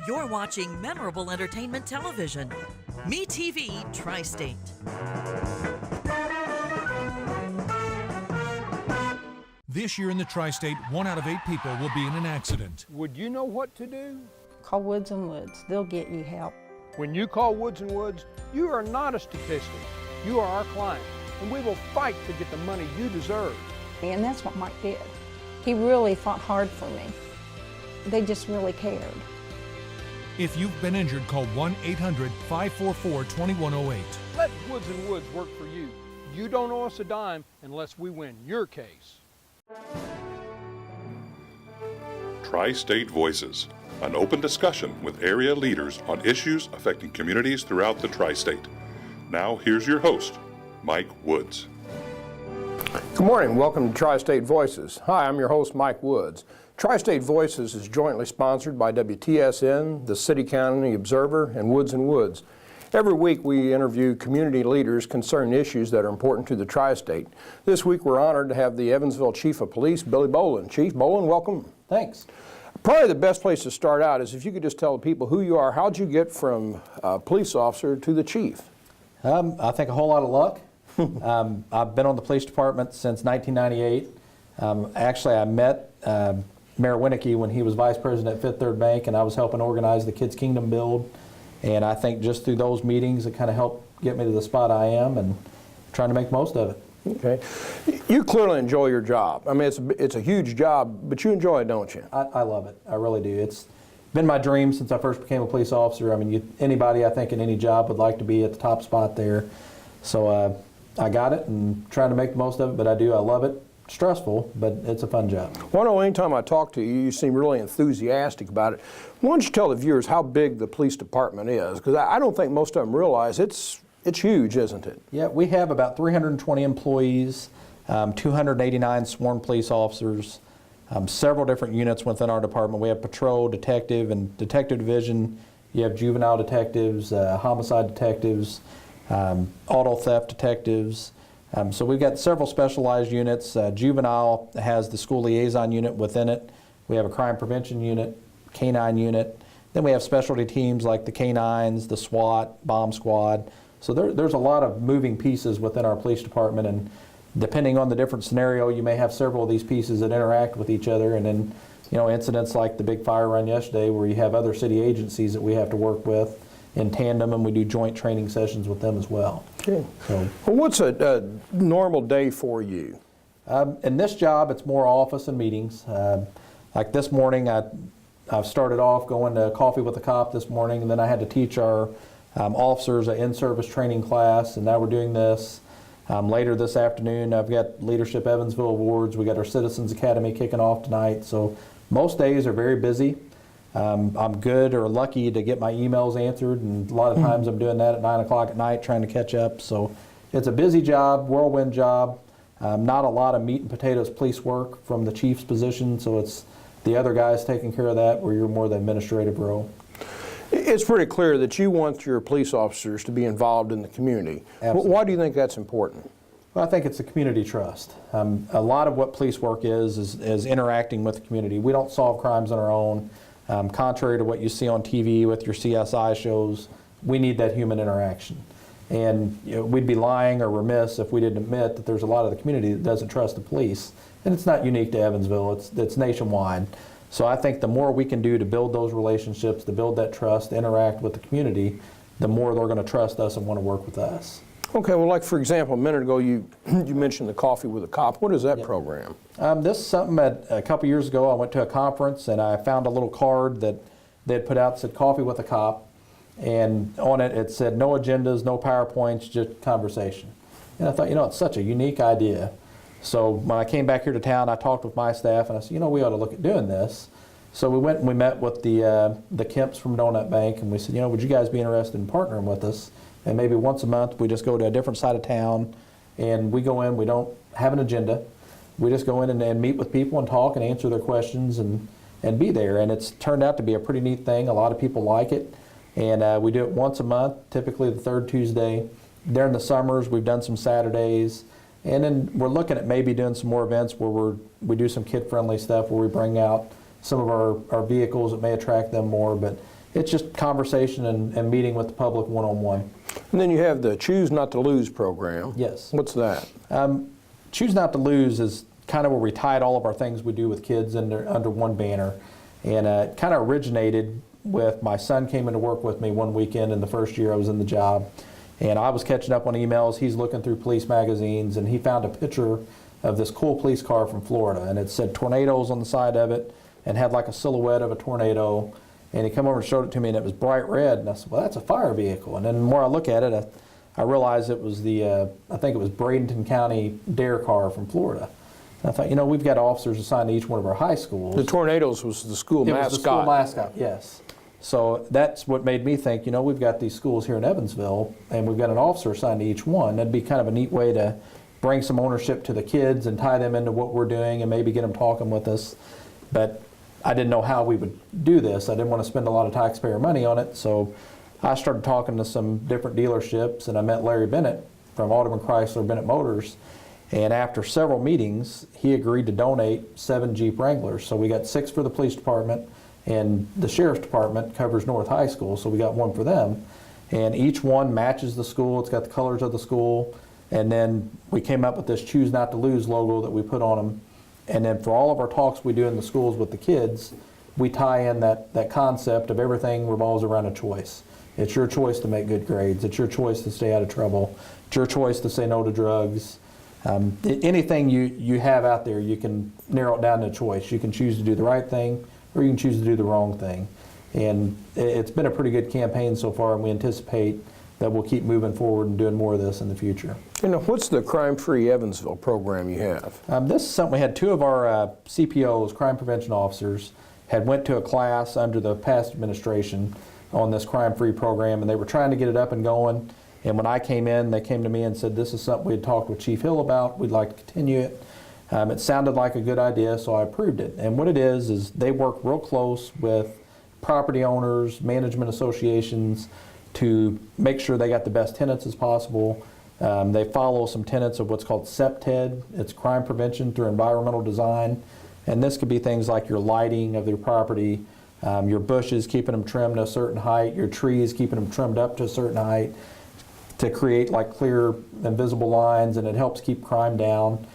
You're watching memorable entertainment television. MeTV Tri-State. This year in the Tri-State, 1 out of 8 people will be in an accident. Would you know what to do? Call Woods & Woods. They'll get you help. When you call Woods & Woods, you are not a statistic. You are our client, and we will fight to get the money you deserve. And that's what Mike did. He really fought hard for me. They just really cared. If you've been injured, call 1-800-544-2108. Let Woods & Woods work for you. You don't owe us a dime unless we win your case. Tri-State Voices, an open discussion with area leaders on issues affecting communities throughout the Tri-State. Now here's your host, Mike Woods. Good morning. Welcome to Tri-State Voices. Hi, I'm your host, Mike Woods. Tri-State Voices is jointly sponsored by WTSN, the City County Observer, and Woods & Woods. Every week we interview community leaders concerning issues that are important to the Tri-State. This week we're honored to have the Evansville Chief of Police, Billy Bolin. Chief Bolin, welcome. Thanks. Probably the best place to start out is if you could just tell the people who you are. How'd you get from police officer to the chief? I think a whole lot of luck. I've been on the police department since 1998. Actually, I met Mayor Winnicky when he was vice president at Fifth Third Bank, and I was helping organize the Kids Kingdom build. And I think just through those meetings, it kind of helped get me to the spot I am and trying to make the most of it. Okay. You clearly enjoy your job. I mean, it's a huge job, but you enjoy it, don't you? I love it. I really do. It's been my dream since I first became a police officer. I mean, anybody I think in any job would like to be at the top spot there. So I got it and trying to make the most of it, but I do. I love it. Stressful, but it's a fun job. Well, I know anytime I talk to you, you seem really enthusiastic about it. Why don't you tell the viewers how big the police department is? Because I don't think most of them realize it's huge, isn't it? Yeah, we have about 320 employees, 289 sworn police officers, several different units within our department. We have patrol, detective, and detective division. You have juvenile detectives, homicide detectives, auto theft detectives. So we've got several specialized units. Juvenile has the school liaison unit within it. We have a crime prevention unit, canine unit. Then we have specialty teams like the canines, the SWAT, bomb squad. So there's a lot of moving pieces within our police department, and depending on the different scenario, you may have several of these pieces that interact with each other. And then, you know, incidents like the big fire run yesterday where you have other city agencies that we have to work with in tandem, and we do joint training sessions with them as well. Okay. So, well, what's a normal day for you? In this job, it's more office and meetings. Like this morning, I've started off going to Coffee with a Cop this morning, and then I had to teach our officers an in-service training class, and now we're doing this. Later this afternoon, I've got Leadership Evansville Awards. We got our Citizens Academy kicking off tonight. So most days are very busy. I'm good or lucky to get my emails answered, and a lot of times I'm doing that at 9 o'clock at night trying to catch up. So it's a busy job, whirlwind job. Not a lot of meat and potatoes police work from the chief's position, so it's the other guys taking care of that, where you're more the administrative role. It's pretty clear that you want your police officers to be involved in the community. Absolutely. Why do you think that's important? Well, I think it's a community trust. A lot of what police work is interacting with the community. We don't solve crimes on our own. Contrary to what you see on TV with your CSI shows, we need that human interaction. And you know, we'd be lying or remiss if we didn't admit that there's a lot of the community that doesn't trust the police. And it's not unique to Evansville, it's nationwide. So I think the more we can do to build those relationships, to build that trust, to interact with the community, the more they're going to trust us and want to work with us. Okay, well, like for example, a minute ago you mentioned the Coffee with a Cop. What is that program? This is something that a couple years ago I went to a conference and I found a little card that they'd put out that said Coffee with a Cop, and on it it said no agendas, no PowerPoints, just conversation. And I thought, you know, it's such a unique idea. So when I came back here to town, I talked with my staff and I said, you know, we ought to look at doing this. So we went and we met with the Kemps from Donut Bank, and we said, you know, would you guys be interested in partnering with us? And maybe once a month we just go to a different side of town, and we go in, we don't have an agenda. We just go in and meet with people and talk and answer their questions and be there. And it's turned out to be a pretty neat thing. A lot of people like it. And we do it once a month, typically the third Tuesday. During the summers, we've done some Saturdays. And then we're looking at maybe doing some more events where we do some kid-friendly stuff, where we bring out some of our vehicles that may attract them more. But It's just conversation and meeting with the public one-on-one. And then you have the Choose Not to Lose program. Yes. What's that? Choose Not to Lose is kind of where we tied all of our things we do with kids under one banner. And it kind of originated with my son came into work with me one weekend in the first year I was in the job. And I was catching up on emails. He's looking through police magazines, and he found a picture of this cool police car from Florida. And it said tornadoes on the side of it and had like a silhouette of a tornado. And he came over and showed it to me, and it was bright red. And I said, well, that's a fire vehicle. And then the more I look at it, I realized it was I think it was Bradenton County Dare car from Florida. And I thought, you know, we've got officers assigned to each one of our high schools. The tornadoes was the school mascot. It was the school mascot, yes. So that's what made me think, you know, we've got these schools here in Evansville, and we've got an officer assigned to each one. That'd be kind of a neat way to bring some ownership to the kids and tie them into what we're doing and maybe get them talking with us. But I didn't know how we would do this. I didn't want to spend a lot of taxpayer money on it, so I started talking to some different dealerships, and I met Larry Bennett from Audubon Chrysler Bennett Motors. And after several meetings, he agreed to donate 7 Jeep Wranglers. So we got 6 for the police department, and the sheriff's department covers North High School, so we got 1 for them. And each one matches the school. It's got the colors of the school. And then we came up with this Choose Not to Lose logo that we put on them. And then for all of our talks we do in the schools with the kids, we tie in that concept of everything revolves around a choice. It's your choice to make good grades. It's your choice to stay out of trouble. It's your choice to say no to drugs. Anything you have out there, you can narrow it down to a choice. You can choose to do the right thing, or you can choose to do the wrong thing. And it's been a pretty good campaign so far, and we anticipate that we'll keep moving forward and doing more of this in the future. You know, what's the Crime-Free Evansville program you have? This is something we had 2 of our CPOs, crime prevention officers, had went to a class under the past administration on this crime-free program, and they were trying to get it up and going. And when I came in, they came to me and said, this is something we had talked with Chief Hill about. We'd like to continue it. It sounded like a good idea, so I approved it. And what it is they work real close with property owners, management associations, to make sure they got the best tenants as possible. They follow some tenets of what's called CPTED. It's crime prevention through environmental design. And this could be things like your lighting of your property, your bushes, keeping them trimmed to a certain height, your trees, keeping them trimmed up to a certain height to create like clear and visible lines, and it helps keep crime down.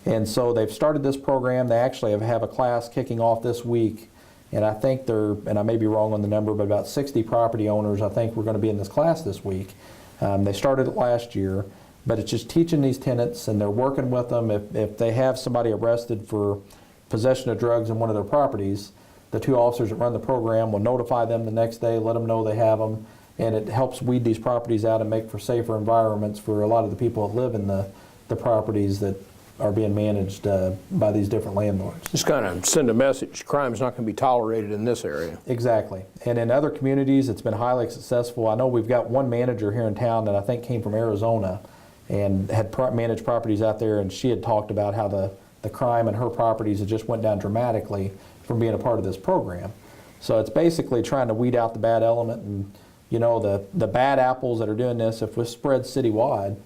And so they've started this program. They actually have a class kicking off this week. And I think and I may be wrong on the number, but about 60 property owners I think we're going to be in this class this week. They started it last year, but it's just teaching these tenants, and they're working with them. If they have somebody arrested for possession of drugs in one of their properties, the 2 officers that run the program will notify them the next day, let them know they have them, and it helps weed these properties out and make for safer environments for a lot of the people that live in the properties that are being managed by these different landlords. Just kind of send a message, crime's not going to be tolerated in this area. Exactly. And in other communities, it's been highly successful. I know we've got one manager here in town that I think came from Arizona and had managed properties out there, and she had talked about how the crime in her properties had just went down dramatically from being a part of this program. So it's basically trying to weed out the bad element, and you know, the bad apples that are doing this, if we spread citywide,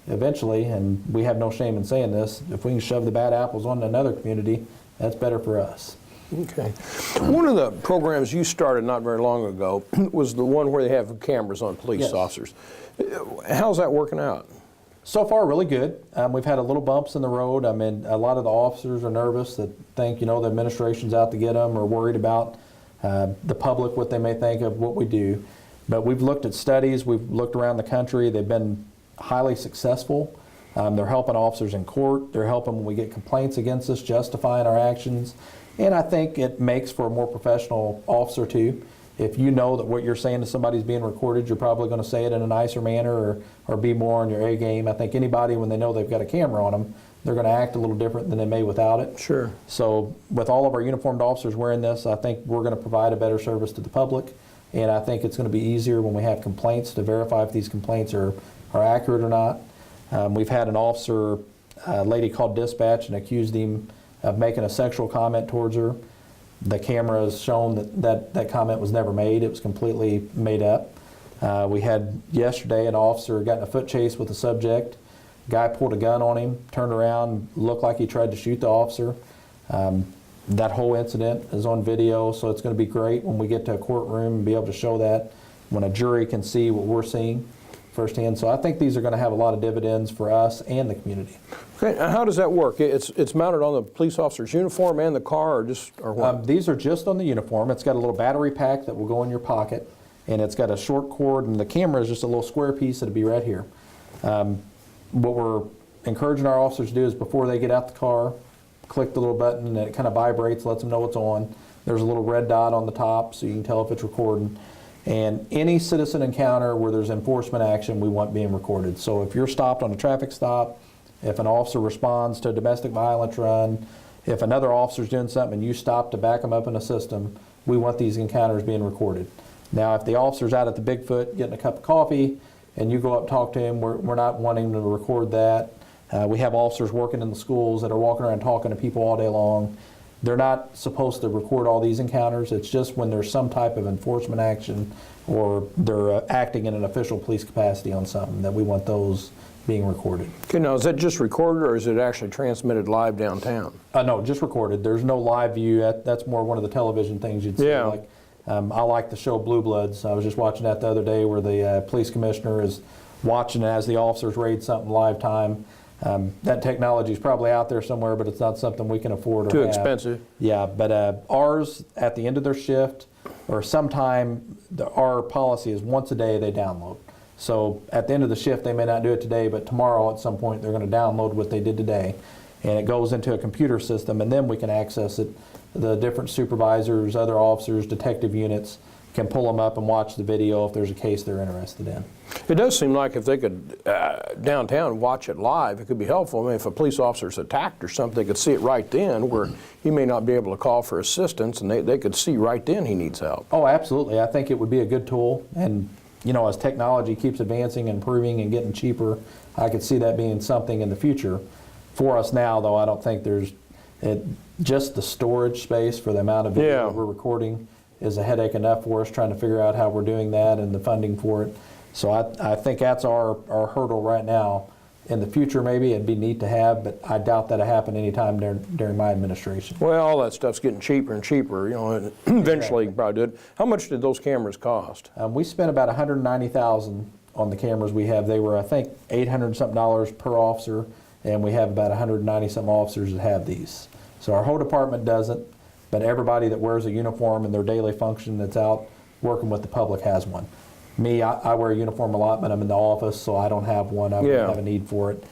eventually, and we have no shame in saying this, if we can shove the bad apples on another community, that's better for us. Okay. One of the programs you started not very long ago was the one where they have cameras on police officers. How's that working out? So far, really good. We've had a little bumps in the road. I mean, a lot of the officers are nervous that think, you know, the administration's out to get them, or worried about the public, what they may think of what we do. But we've looked at studies, we've looked around the country, they've been highly successful. They're helping officers in court. They're helping when we get complaints against us, justifying our actions. And I think it makes for a more professional officer too. If you know that what you're saying to somebody's being recorded, you're probably going to say it in a nicer manner, or be more on your A game. I think anybody, when they know they've got a camera on them, they're going to act a little different than they may without it. Sure. So with all of our uniformed officers wearing this, I think we're going to provide a better service to the public. And I think it's going to be easier when we have complaints to verify if these complaints are accurate or not. We've had an officer, a lady called dispatch and accused him of making a sexual comment towards her. The camera has shown that comment was never made. It was completely made up. We had yesterday an officer got in a foot chase with a subject. Guy pulled a gun on him, turned around, looked like he tried to shoot the officer. That whole incident is on video, so it's going to be great when we get to a courtroom and be able to show that, when a jury can see what we're seeing firsthand. So I think these are going to have a lot of dividends for us and the community. Okay, now how does that work? It's mounted on the police officer's uniform and the car, or what? These are just on the uniform. It's got a little battery pack that will go in your pocket, and it's got a short cord, and the camera is just a little square piece that'll be right here. What we're encouraging our officers to do is before they get out the car, click the little button, and it kind of vibrates, lets them know it's on. There's a little red dot on the top so you can tell if it's recording. And any citizen encounter where there's enforcement action, we want being recorded. So if you're stopped on a traffic stop, if an officer responds to a domestic violence run, if another officer's doing something and you stop to back them up in a system, we want these encounters being recorded. Now, if the officer's out at the Bigfoot getting a cup of coffee and you go up and talk to him, we're not wanting to record that. We have officers working in the schools that are walking around talking to people all day long. They're not supposed to record all these encounters. It's just when there's some type of enforcement action or they're acting in an official police capacity on something that we want those being recorded. Okay, now is that just recorded or is it actually transmitted live downtown? No, just recorded. There's no live view. That's more one of the television things you'd see. Yeah. Like, I like the show Blue Bloods. I was just watching that the other day where the police commissioner is watching as the officers raid something live time. That technology is probably out there somewhere, but it's not something we can afford or Too have. expensive. Yeah, but ours, at the end of their shift, or sometime, our policy is once a day they download. So at the end of the shift, they may not do it today, but tomorrow at some point they're going to download what they did today. And it goes into a computer system, and then we can access it. The different supervisors, other officers, detective units can pull them up and watch the video if there's a case they're interested in. It does seem like if they could downtown watch it live, it could be helpful. I mean, if a police officer's attacked or something, they could see it right then where he may not be able to call for assistance, and they could see right then he needs help. Oh, absolutely. I think it would be a good tool. And, you know, as technology keeps advancing and improving and getting cheaper, I could see that being something in the future. For us now, though, I don't think there's just the storage space for the amount of video that we're recording is a headache enough for us trying to figure out how we're doing that and the funding for it. So I think that's our hurdle right now. In the future, maybe it'd be neat to have, but I doubt that'll happen anytime during my administration. Well, all that stuff's getting cheaper and cheaper, you know, and eventually you can probably do it. How much did those cameras cost? We spent about $190,000 on the cameras we have. They were, I think, $800-something per officer, and we have about 190-something officers that have these. So our whole department doesn't, but everybody that wears a uniform in their daily function that's out working with the public has one. Me, I wear a uniform a lot, but I'm in the office, so I don't have one. I don't have a need for it.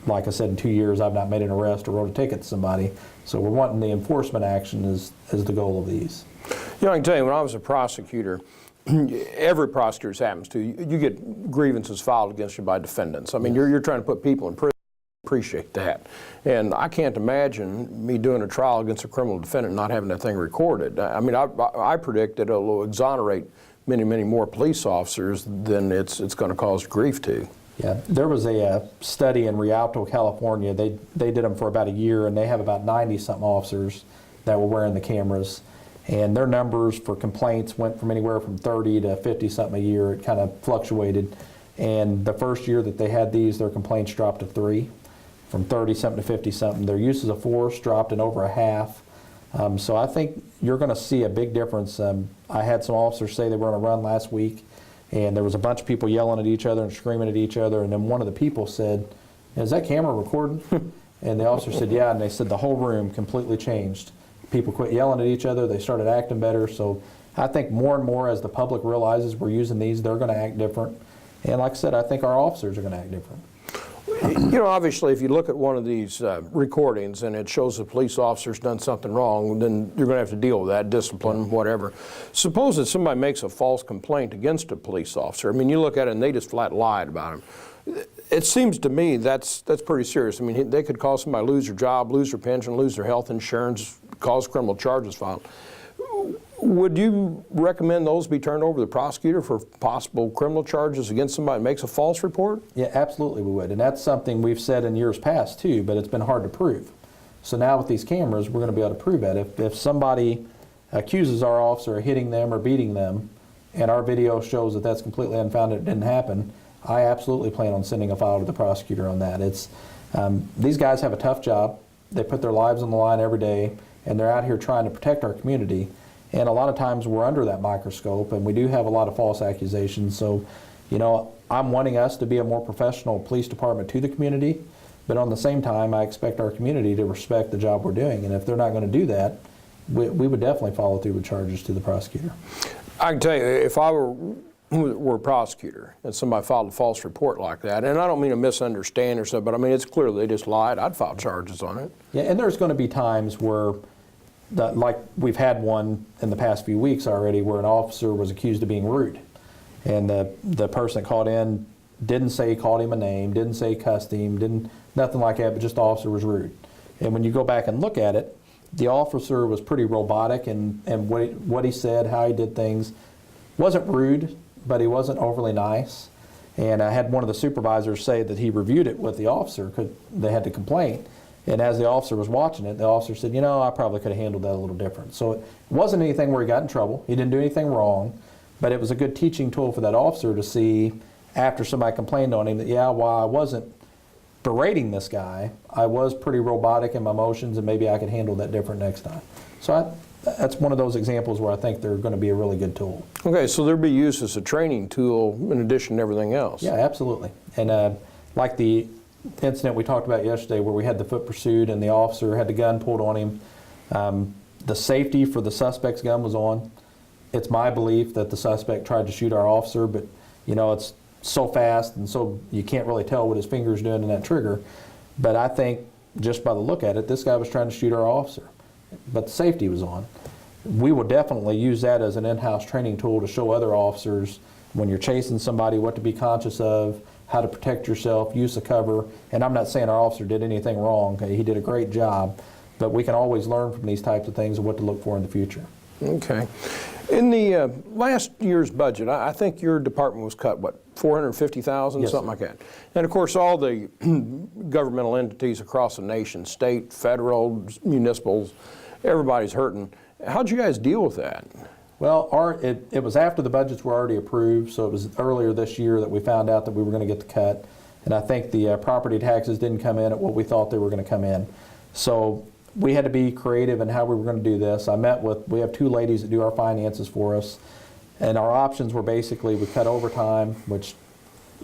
Like I said, in 2 years, I've not made an arrest or wrote a ticket to somebody. So we're wanting the enforcement action is the goal of these. You know, I can tell you, when I was a prosecutor, every prosecutor's happens to, you get grievances filed against you by defendants. I mean, you're trying to put people in prison. Appreciate that. And I can't imagine me doing a trial against a criminal defendant and not having that thing recorded. I mean, I predict that it'll exonerate many, many more police officers than it's going to cause grief to. Yeah, there was a study in Rialto, California. They did them for about a year, and they have about 90-something officers that were wearing the cameras. And their numbers for complaints went from anywhere from 30 to 50-something a year. It kind of fluctuated. And the first year that they had these, their complaints dropped to 3. From 30-something to 50-something. Their uses of force dropped in over a half. So I think you're going to see a big difference. I had some officers say they were on a run last week, and there was a bunch of people yelling at each other and screaming at each other, and then one of the people said, "Is that camera recording?" And the officer said, "Yeah," and they said the whole room completely changed. People quit yelling at each other. They started acting better. So I think more and more as the public realizes we're using these, they're going to act different. And like I said, I think our officers are going to act different. You know, obviously, if you look at one of these recordings and it shows the police officer's done something wrong, then you're going to have to deal with that, discipline, whatever. Suppose that somebody makes a false complaint against a police officer. I mean, you look at it and they just flat lied about him. It seems to me that's pretty serious. I mean, they could cause somebody to lose their job, lose their pension, lose their health insurance, cause criminal charges filed. Would you recommend those be turned over to the prosecutor for possible criminal charges against somebody that makes a false report? Yeah, absolutely we would. And that's something we've said in years past too, but it's been hard to prove. So now with these cameras, we're going to be able to prove that. If somebody accuses our officer of hitting them or beating them, and our video shows that that's completely unfounded, it didn't happen, I absolutely plan on sending a file to the prosecutor on that. These guys have a tough job. They put their lives on the line every day. and they're out here trying to protect our community. And a lot of times we're under that microscope, and we do have a lot of false accusations. So, you know, I'm wanting us to be a more professional police department to the community, but on the same time, I expect our community to respect the job we're doing. And if they're not going to do that, we would definitely follow through with charges to the prosecutor. I can tell you, if I were a prosecutor and somebody filed a false report like that, and I don't mean to misunderstand or something, but I mean it's clear they just lied, I'd file charges on it. Yeah, and there's going to be times where, like we've had one in the past few weeks already, where an officer was accused of being rude, and the person that called in didn't say he called him a name, didn't say he cussed him, nothing like that, but just the officer was rude. And when you go back and look at it, the officer was pretty robotic, and what he said, how he did things, wasn't rude, but he wasn't overly nice. And I had one of the supervisors say that he reviewed it with the officer because they had the complaint. And as the officer was watching it, the officer said, you know, I probably could have handled that a little different. So it wasn't anything where he got in trouble. He didn't do anything wrong, but it was a good teaching tool for that officer to see after somebody complained on him that, yeah, while I wasn't berating this guy, I was pretty robotic in my motions, and maybe I could handle that different next time. So that's one of those examples where I think they're going to be a really good tool. Okay, so they'll be used as a training tool in addition to everything else. Yeah, absolutely. And like the incident we talked about yesterday where we had the foot pursuit and the officer had the gun pulled on him, the safety for the suspect's gun was on. It's my belief that the suspect tried to shoot our officer, but you know, it's so fast and so you can't really tell what his finger's doing in that trigger. But I think just by the look at it, this guy was trying to shoot our officer, but the safety was on. We will definitely use that as an in-house training tool to show other officers when you're chasing somebody what to be conscious of, how to protect yourself, use the cover. And I'm not saying our officer did anything wrong. Okay? He did a great job, but we can always learn from these types of things and what to look for in the future. Okay. In the last year's budget, I think your department was cut, what, $450,000, Yes, something like that. And of course, all the governmental entities across the nation, state, federal, municipals, everybody's hurting. How'd you guys deal with that? Well, it was after the budgets were already approved, so it was earlier this year that we found out that we were going to get the cut. And I think the property taxes didn't come in at what we thought they were going to come in. So we had to be creative in how we were going to do this. We have two ladies that do our finances for us, and our options were basically we cut overtime, which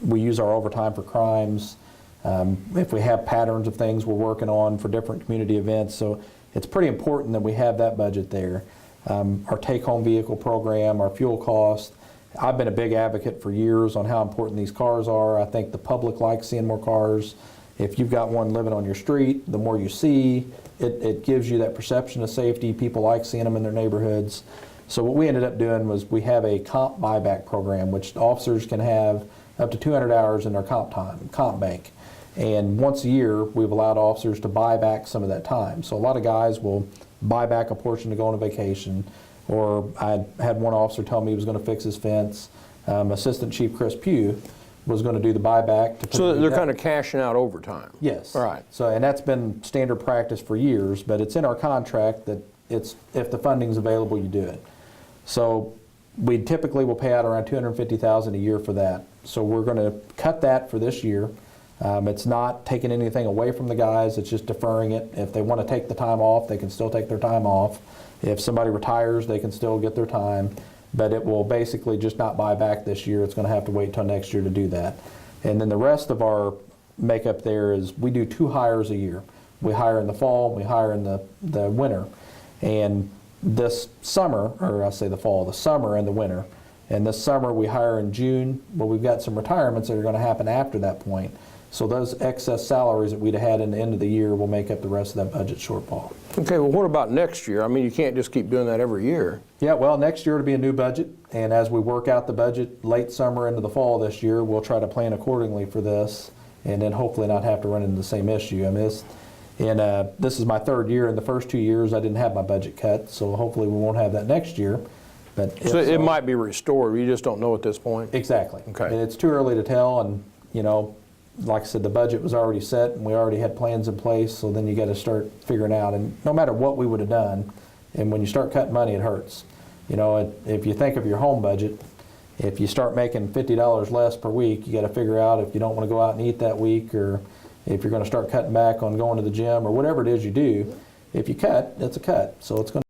we use our overtime for crimes. If we have patterns of things we're working on for different community events, so it's pretty important that we have that budget there. Our take-home vehicle program, our fuel cost. I've been a big advocate for years on how important these cars are. I think the public likes seeing more cars. If you've got one living on your street, the more you see, it gives you that perception of safety. People like seeing them in their neighborhoods. So what we ended up doing was we have a comp buyback program, which officers can have up to 200 hours in their comp bank. And once a year, we've allowed officers to buy back some of that time. So a lot of guys will buy back a portion to go on a vacation. Or I had one officer tell me he was going to fix his fence. Assistant Chief Chris Pugh was going to do the buyback. So they're kind of cashing out overtime? Yes. All right. So, and that's been standard practice for years, but it's in our contract that if the funding's available, you do it. So we typically will pay out around $250,000 a year for that. So we're going to cut that for this year. It's not taking anything away from the guys, it's just deferring it. If they want to take the time off, they can still take their time off. If somebody retires, they can still get their time. But it will basically just not buy back this year. It's going to have to wait till next year to do that. And then the rest of our makeup there is we do 2 hires a year. We hire in the fall, we hire in the winter. And this summer, or I say the fall, the summer and the winter. And this summer we hire in June. Well, we've got some retirements that are going to happen after that point. So those excess salaries that we'd have had in the end of the year will make up the rest of that budget shortfall. Okay, well, what about next year? I mean, you can't just keep doing that every year. Yeah, well, next year it'll be a new budget, and as we work out the budget late summer into the fall this year, we'll try to plan accordingly for this, and then hopefully not have to run into the same issue. I mean, this is my 3rd year. In the first 2 years, I didn't have my budget cut, so hopefully we won't have that next year. But so it might be restored. You just don't know at this point. Exactly. Okay. And it's too early to tell, and you know, like I said, the budget was already set and we already had plans in place, so then you got to start figuring out. And no matter what we would have done, and when you start cutting money, it hurts. You know, if you think of your home budget, if you start making $50 less per week, you got to figure out if you don't want to go out and eat that week, or if you're going to start cutting back on going to the gym, or whatever it is you do, If you cut, it's a cut. So it's going